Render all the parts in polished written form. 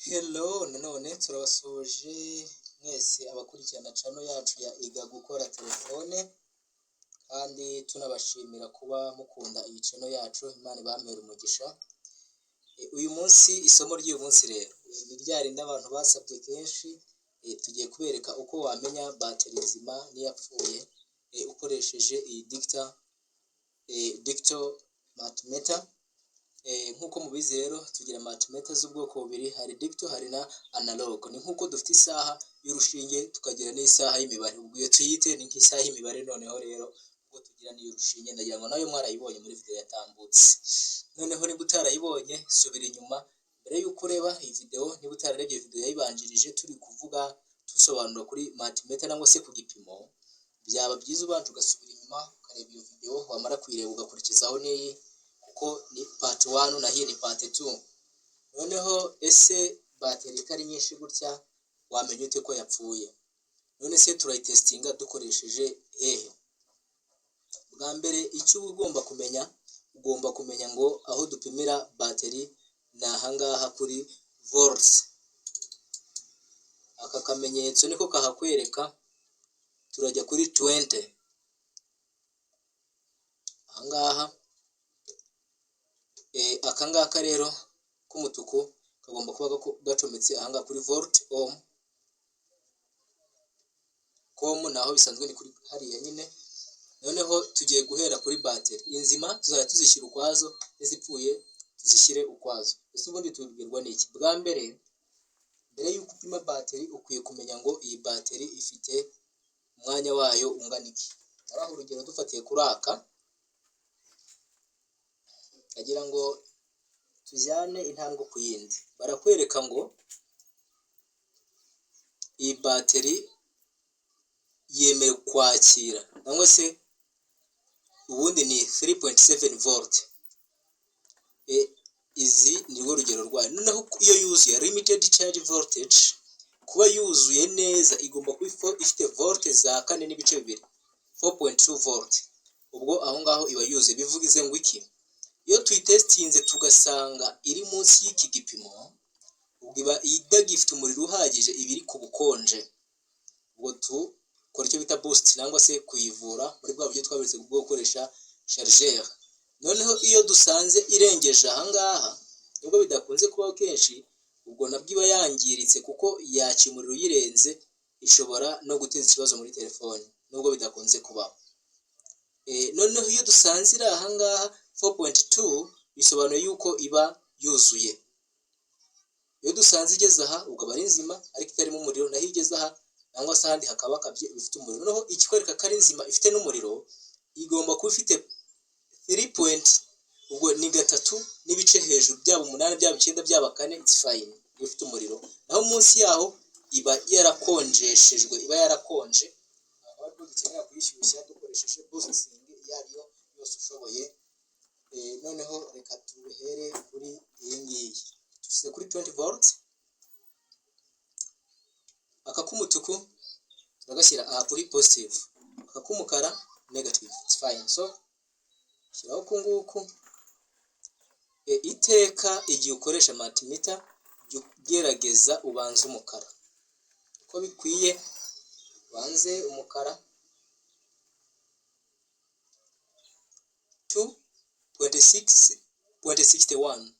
Hello, nanone turabasuhuje mwese abakurikirana channel yacu ya Iga Gukora Telefone, kandi tunabashimira kuba mukunda iyi channel yacu. Imana ibampere umugisha. Uyu munsi isomo ry'uyu munsi rero ni ryarinda abantu basabye kenshi. Tugiye kubereka uko wamenya battery nzima n'iyapfuye ukoresheje iyi digital multimeter. Nkuko mubizi rero tugira multimeter z'ubwoko bubiri, hari digital hari na analog. Ni nkuko dufite isaha y'urushinge tukagira n'isaha y'imibare, ubwo iyo tuyite ni nk'isaha y'imibare. Noneho rero ubwo tugira n'iy'urushinge, ndagira ngo nayo mwarayibonye muri video yatambutse. Noneho niba utarayibonye subira inyuma mbere y'uko ureba iyi video. Niba utararebye video yayibanjirije turi kuvuga tusobanura kuri multimeter cyangwa se ku gipimo, byaba byiza ubanje ugasubira inyuma ukareba iyo video, wamara kuyireba ugakurikizaho n'iyi, kuko ni part 1 na hii ni part 2. Noneho ese battery kari nyinshi gutya wamenye ute ko yapfuye? None se turayitestinga dukoresheje hehe? Bwa mbere icyo ugomba kumenya ngo aho dupimira battery ni ahangaha kuri volts. Aka kamenyetso niko kahakwereka. Turajya kuri 20 ahangaha. Akangaka rero k'umutuku kagomba kuba gacometse ahangaha kuri volt ohm naho bisanzwe ni kuri hariya nyine. Noneho tugiye guhera kuri battery inzima, tuzajya tuzishyira ukwazo, izipfuye tuzishyire ukwazo. Ese ubundi tubibwirwa n'iki? Bwa mbere y'uko upima battery ukwiye kumenya ngo iyi battery ifite umwanya wayo ungana iki. Araho urugero dufatiye kuri aka, agira ngo tujyane intambwe ku yindi. Barakwereka ngo iyi battery yemewe kwakira cyangwa se ubundi ni 3.7 volt. Izi ni urugero rwayo. Noneho iyo yuzuye limited charge voltage, kuba yuzuye neza igomba kuba ifite volt za 4.2 4.2 volt. Ubwo aho ngaho iba yuzuye. Bivugize ngo iki? Iyo tuyitestinze tugasanga iri munsi y'iki gipimo, ubwo iba idagifite umuriro uhagije, ibiri ku bukonje. Ubwo tukora icyo bita boost cyangwa se kuyivura muri bwa buryo twaberetse bwo gukoresha chargeur. Noneho iyo dusanze irengeje ahangaha, nubwo bidakunze kubaho kenshi, ubwo nabwo iba yangiritse, kuko yakira umuriro uyirenze ishobora no guteza ikibazo muri telefone, nubwo bidakunze kubaho. Noneho iyo dusanze iri ahangaha 4.2 bisobanuye yuko iba yuzuye. Iyo dusanze igeze aha ubwo aba ari nzima ariko itarimo umuriro, naho igeze aha cyangwa se ahandi hakaba kabye bifite umuriro. Noneho ikikwereka ko ari nzima ifite n'umuriro, igomba kuba ifite 3 ubwo ni 3 n'ibice hejuru, byaba 8 byaba 9 byaba 4, it's fine, ifite umuriro. Naho munsi yaho iba yarakonjeshejwe, iba yarakonje. Ahubwo dukenera kuyishyushya dukoresheje boosting iyo ariyo yose ushoboye. Noneho reka tuhere kuri iyi ngiyi. Tushyize kuri 20 volts. Aka k'umutuku turagashyira aha kuri positive, aka k'umukara negative, it's fine. So shyiraho kunguku. Iteka igihe ukoresha multimeter gerageza ubanze umukara uko bikwiye, banze umukara 2.61.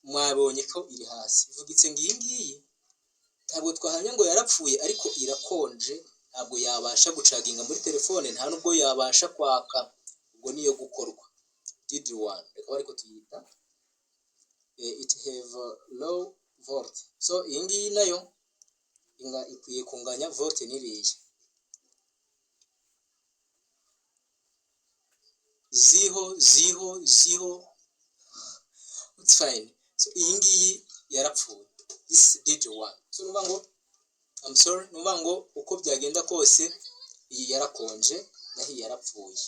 Mwabonye ko iri hasi, bivugitse ngo iyi ngiyi ntabwo twahanya ngo yarapfuye, ariko irakonje, ntabwo yabasha gucaginga muri telefone, nta nubwo yabasha kwaka. Ubwo niyo gukorwa did one, reka ariko tuyita it have low volt. So iyi ngiyi nayo ikwiye kunganya volt n'iriya 0 it's fine. So iyi ngiyi yarapfuye, this did one. So numva ngo I'm sorry, numva ngo uko byagenda kose iyi yarakonje naho yarapfuye.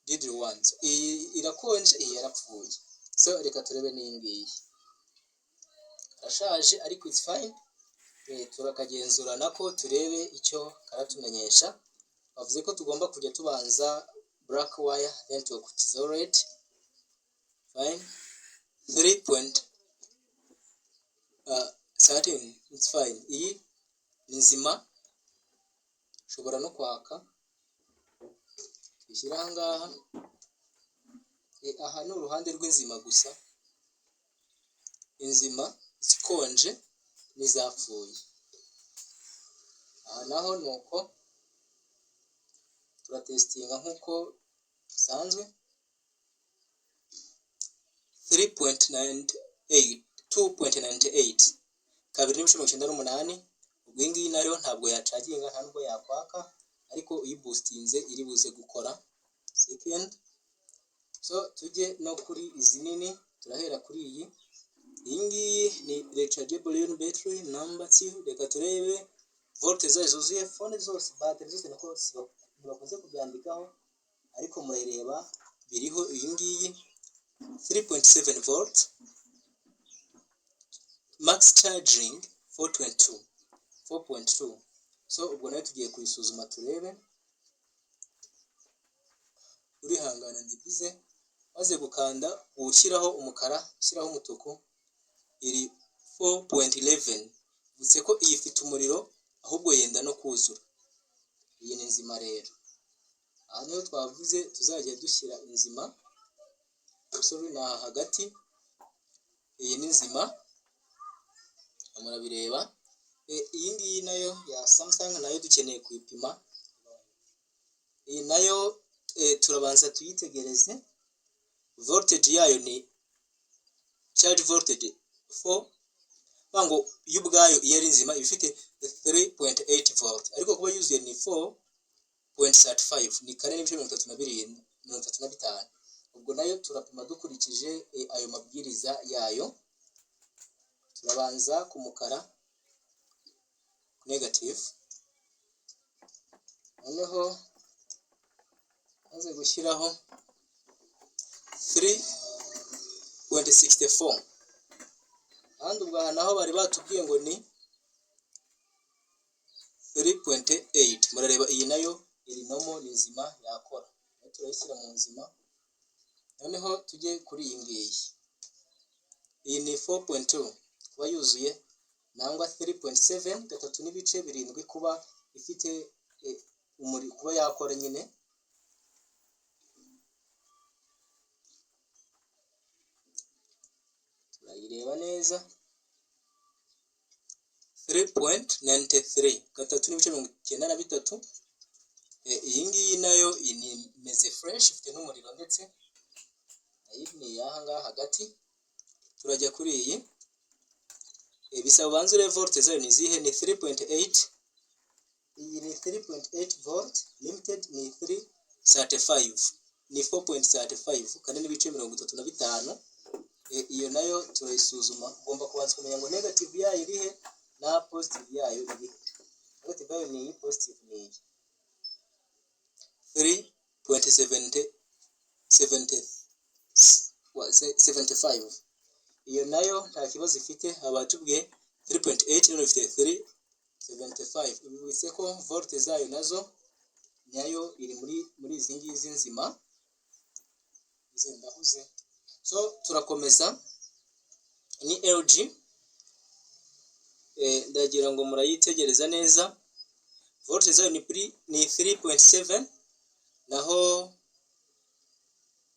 Did one. So iyi irakonje, iyi yarapfuye. So reka turebe n'iyi ngiyi. Karashaje ariko it's fine. Turakagenzura nako turebe icyo karatumenyesha. Bavuze ko tugomba kujya tubanza black wire then tugakurikizaho red. Fine. 3. it's fine. Iyi ni nzima, ushobora no kwaka ishyira aha ngaha. Aha ni uruhande rw'inzima gusa, inzima zikonje n'izapfuye. Aha naho ni uko turatesitinga nk'uko bisanzwe. 2.98 2.98. Ubwo iyi ngiyi nayo ntabwo yacaginga, nta nubwo yakwaka, ariko uyiboostinze iri buze gukora. Second, so tujye no kuri izi nini, turahera kuri iyi. Iyi ngiyi ni rechargeable ion battery number 2. Reka turebe volte zayo zuzuye. Phone zose, battery zose nako ntibakunze kubyandikaho, ariko murareba biriho. Iyi ngiyi 3.7 volt, max charging 4.2. So ubwo nayo tugiye kuyisuzuma turebe. Urihangana ndibize, maze gukanda ushyiraho umukara, ushyiraho umutuku, iri 4.11. Bivuze ko iyi ifite umuriro, ahubwo yenda no kuzura. Iyi ni nzima rero. Aha niho twavuze tuzajya dushyira inzima. Sorry, na hagati. Iyi ni nzima, murabireba. Iyi ngiyi nayo ya Samsung nayo dukeneye kuyipima. Iyi nayo turabanza tuyitegereze. Voltage yayo ni charge voltage 4. Bango y'ubwayo iyo ari nzima ifite 3.8 volt, ariko kuba yuzuye ni 4.35, ni 4.35. Ubwo nayo turapima dukurikije ayo mabwiriza yayo. Turabanza ku mukara negative, noneho maze gushyiraho 3.64, kandi ubwo aha naho bari batubwiye ngo ni 3.8. Murareba iyi nayo iri nomo, ni nzima, yakora. Turayishyira mu nzima. Noneho tujye kuri iyi ngiyi. Iyi ni 4.2 kuba yuzuye, nangwa 3.7 gatatu n'ibice birindwi kuba ifite umuriro, kuba yakora nyine. Turayireba neza. 3.93 gatatu n'ibice 93. Iyi ngiyi nayo imeze fresh, ifite n'umuriro ndetse. Iyi ni aha ngaha hagati. Turajya kuri iyi. Bisaba banzure volte zayo ni zihe? Ni 3.8. Iyi ni 3.8 volt, limited ni 3.35, ni 4.35 kandi n'ibice 35. Iyo nayo turayisuzuma. Ugomba kubanza kumenya ngo negative yayo irihe na positive yayo irihe. Negative yayo ni iyi, positive ni iyi. 3.75. Iyo nayo nta kibazo ifite. Abatubwiye 3.8 none ifite 3.75. Bivuze ko volte zayo nazo nayo iri muri izi ngizi nzima. Ndahuze. So turakomeza. Ni LG. Ndagira ngo murayitegereza neza. Volte zayo ni 3.7, naho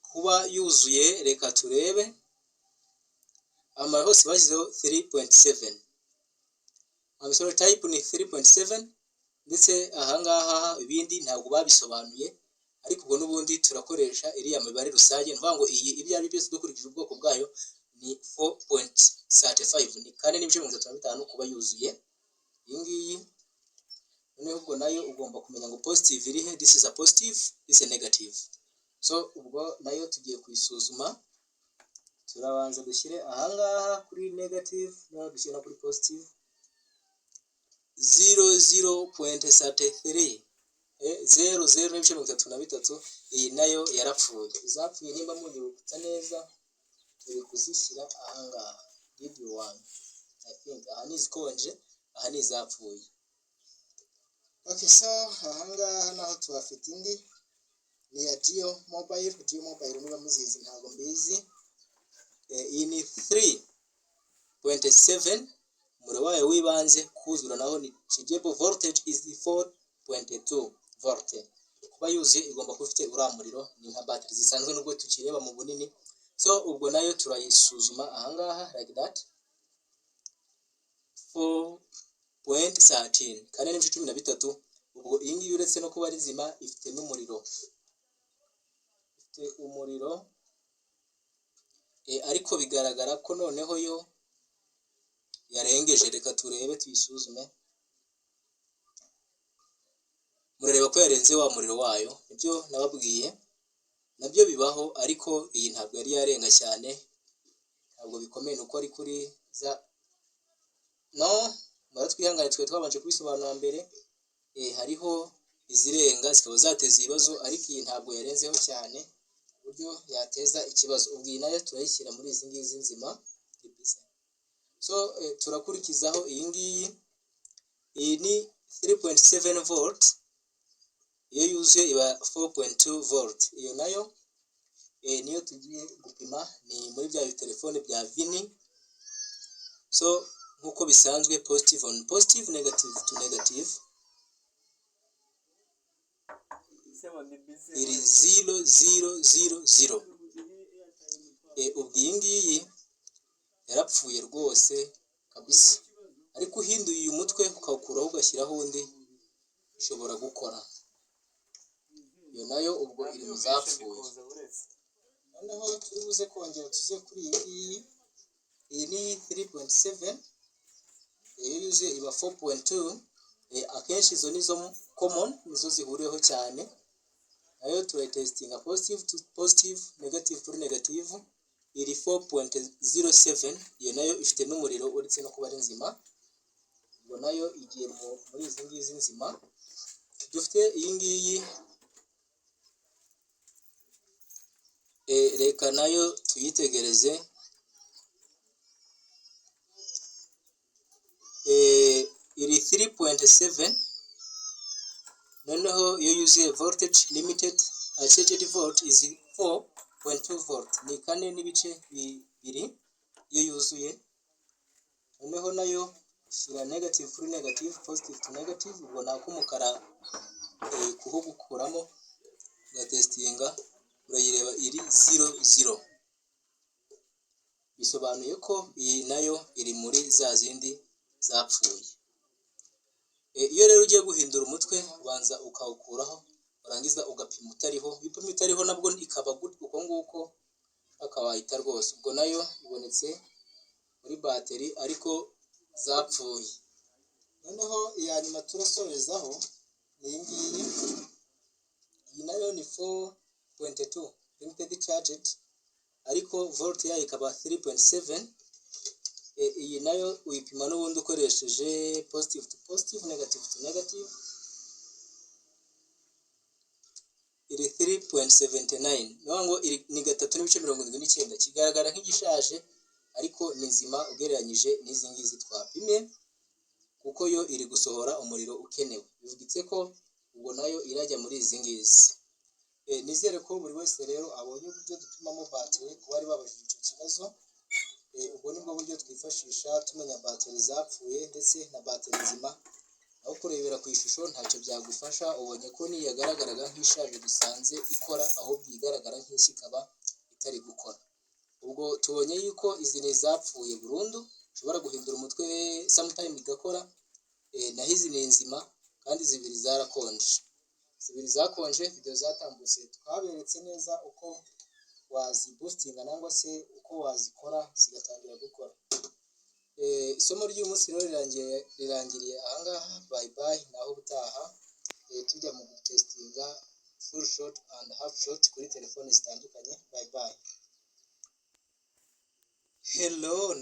kuba yuzuye reka turebe. Amara hose bashyizeho 3.7. Amasoro type ni 3.7, ndetse ahangaha ibindi ntabwo babisobanuye, ariko ubwo n'ubundi turakoresha iriya mibare rusange. Nvuga ngo iyi ibyo ari byose dukurikije ubwoko bwayo ni 4.35, ni 4.35 kuba yuzuye. Iyi ngiyi noneho ubwo nayo ugomba kumenya ngo positive irihe. This is a positive, this is a negative. So ubwo nayo tugiye kuyisuzuma. Turabanza dushyire ahangaha kuri negative, no dushyira kuri positive. 00.33 0.33. Iyi nayo yarapfuye. Izapfuye nimba munyibutsa neza, turi kuzishyira ahangaha. Lead 1, I think aha ni zikonje, aha ni izapfuye. Okay, so ahangaha naho tuhafite indi ni ya Geo Mobile. Geo Mobile niba muzizi, ntabwo mbizi. Iyi ni 3.7 umuriro wayo w'ibanze kuzura naho ni chargeable voltage is 4.2 volt. Kuba yuzuye igomba kuba ifite uriya muriro, ni nka battery zisanzwe nubwo tukireba mu bunini. So ubwo nayo turayisuzuma ahangaha like that 4.13 kane n'ibice 13. Ubwo iyi ngiyi uretse no kuba ari nzima ifite n'umuriro, ifite umuriro ariko bigaragara ko noneho yo yarengeje. Reka turebe tuyisuzume. Murareba ko yarenze wa muriro wayo, ibyo nababwiye nabyo bibaho, ariko iyi ntabwo yari yarenga cyane, ntabwo bikomeye nuko ari kuri za no muratwihangane twe twabanje kubisobanura mbere. Hariho izirenga zikaba zateza ibibazo, ariko iyi ntabwo yarenzeho cyane uburyo yateza ikibazo. Ubwo iyi nayo turayishyira muri izi ngizi nzima. So turakurikizaho iyi ngiyi, iyi ni 3.7 volt, iyo yuzuye iba 4.2 volt. Iyo nayo niyo tugiye gupima, ni muri bya telefone bya vini. So nkuko bisanzwe positive on positive, negative to negative. Iri 0.0.0.0. Ubwo iyi ngiyi yarapfuye rwose kabisa, ariko uhinduye uyu mutwe ukawukuraho ugashyiraho undi ishobora gukora. Iyo nayo ubwo iri mu zapfuye. Noneho turi buze kongera tuze kuri iyi ngiyi, iyi ni 3.7, iyo yuzuye iba 4.2. Akenshi izo nizo common, nizo zihuriyeho cyane. Nayo turayitestinga positive to positive, negative to negative. Iri 4.07, iyo nayo ifite n'umuriro uretse no kuba ari nzima. Ubwo nayo igiye muri izi ngizi nzima. Dufite iyi ngiyi, reka nayo tuyitegereze. Iri 3.7, noneho iyo yuzuye voltage limited charged volt is 4.2 volt, ni kane n'ibice bibiri iyo yuzuye. Noneho nayo shyira negative kuri negative, positive to negative. Ubwo nak'umukara kuho gukuramo ugatestinga, urayireba iri 0.0. Bisobanuye ko iyi nayo iri muri za zindi zapfuye. Iyo rero ugiye guhindura umutwe ubanza ukawukuraho, urangiza ugapima utariho. Ibipimo utariho nabwo ikaba uko nguko akawahita rwose. Ubwo nayo ibonetse muri bateri ariko zapfuye. Noneho iya nyuma turasorezaho ni iyi ngiyi, iyi nayo ni 4.2 limited charged, ariko volt yayo ikaba 3.7. Iyi nayo uyipima n'ubundi ukoresheje positive to positive, negative to negative. Iri 3.79, niyo ngo ni 3.79. Kigaragara nk'igishaje ariko ni nzima ugereranyije n'izi ngizi twapimye, kuko yo iri gusohora umuriro ukenewe. Bivugitse ko ubwo nayo irajya muri izi ngizi. Nizere ko buri wese rero abonye uburyo dupimamo bateri, kuba ari babajije icyo kibazo. Ubwo nibwo buryo twifashisha tumenya bateri zapfuye ndetse na bateri nzima. Aho kurebera ku ishusho ntacyo byagufasha, ubonye ko niyo yagaragaraga nk'ishaje dusanze ikora, ahubwo igaragara nk'ishya ikaba itari gukora. Ubwo tubonye yuko izi ni zapfuye burundu, ushobora guhindura umutwe sometime igakora. Naho izi ni nzima kandi zibiri zarakonje. Zibiri zakonje, video zatambutse twaberetse neza uko waziboostinga nangwa se uko wazikora zigatangira gukora. Isomo ry'uyu munsi rero rirangiriye ahangaha. Bye bye, naho ubutaha tujya mu gutestinga full shot and half shot kuri telefone zitandukanye. Bye bye. Hello.